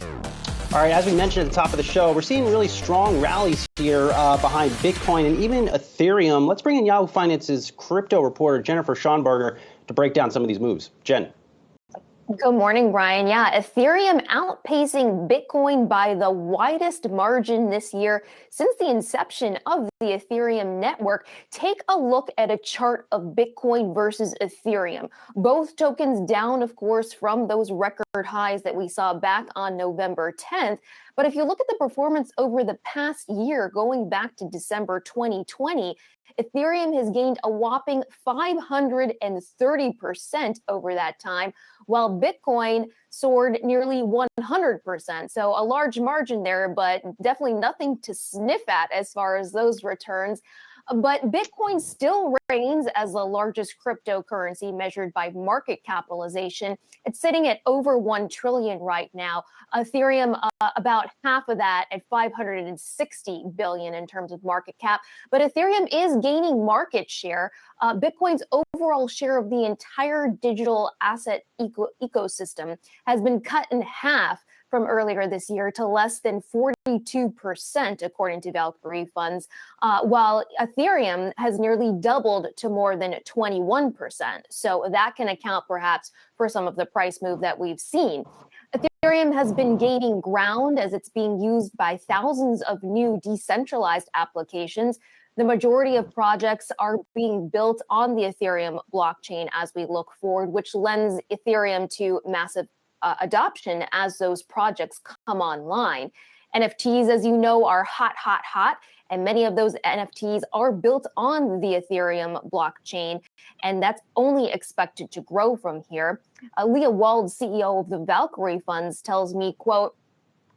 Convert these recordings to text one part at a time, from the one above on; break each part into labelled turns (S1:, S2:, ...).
S1: All right, as we mentioned at the top of the show, we're seeing really strong rallies here behind Bitcoin and even Ethereum. Let's bring in Yahoo Finance's crypto reporter, Jennifer Schonberger, to break down some of these moves. Jen.
S2: Good morning, Brian. Yeah, Ethereum outpacing Bitcoin by the widest margin this year since the inception of the Ethereum network. Take a look at a chart of Bitcoin versus Ethereum. Both tokens down, of course, from those record highs that we saw back on November 10th. But if you look at the performance over the past year, going back to December 2020, Ethereum has gained a whopping 530% over that time, while Bitcoin soared nearly 100%. So a large margin there, but definitely nothing to sniff at as far as those returns. But Bitcoin still reigns as the largest cryptocurrency measured by market capitalization. It's sitting at over 1 trillion right now. Ethereum, about half of that at 560 billion in terms of market cap. But Ethereum is gaining market share. Bitcoin's overall share of the entire digital asset ecosystem has been cut in half from earlier this year to less than 42%, according to Valkyrie funds, while Ethereum has nearly doubled to more than 21%. So that can account perhaps for some of the price move that we've seen. Ethereum has been gaining ground as it's being used by thousands of new decentralized applications. The majority of projects are being built on the Ethereum blockchain as we look forward, which lends Ethereum to massive adoption as those projects come online. NFTs, as you know, are hot, and many of those NFTs are built on the Ethereum blockchain, and that's only expected to grow from here. Leah Wald, CEO of the Valkyrie funds, tells me, quote,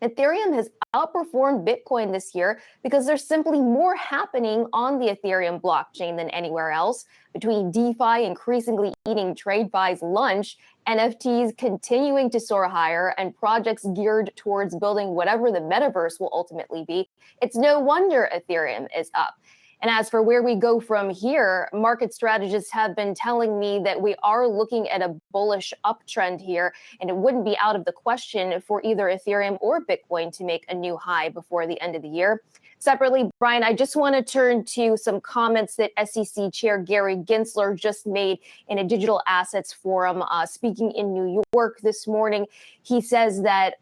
S2: Ethereum has outperformed Bitcoin this year because there's simply more happening on the Ethereum blockchain than anywhere else. Between DeFi increasingly eating TradeFi's lunch, NFTs continuing to soar higher, and projects geared towards building whatever the metaverse will ultimately be, it's no wonder Ethereum is up. And as for where we go from here, market strategists have been telling me that we are looking at a bullish uptrend here, and it wouldn't be out of the question for either Ethereum or Bitcoin to make a new high before the end of the year. Separately, Brian, I just want to turn to some comments that SEC Chair Gary Gensler just made in a digital assets forum speaking in New York this morning. He says that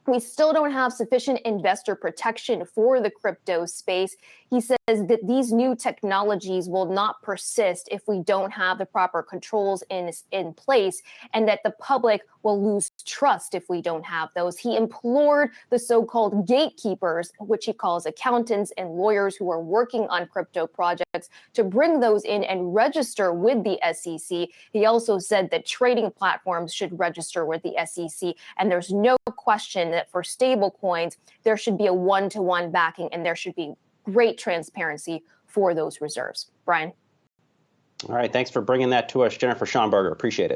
S2: we still don't have sufficient investor protection for the crypto space. He says that these new technologies will not persist if we don't have the proper controls in place, and that the public will lose trust if we don't have those. He implored the so-called gatekeepers, which he calls accountants and lawyers who are working on crypto projects, to bring those in and register with the SEC. He also said that trading platforms should register with the SEC, and there's no question that for stable coins, there should be a one-to-one backing, and there should be great transparency for those reserves. Brian.
S1: All right, thanks for bringing that to us, Jennifer Schonberger. Appreciate it.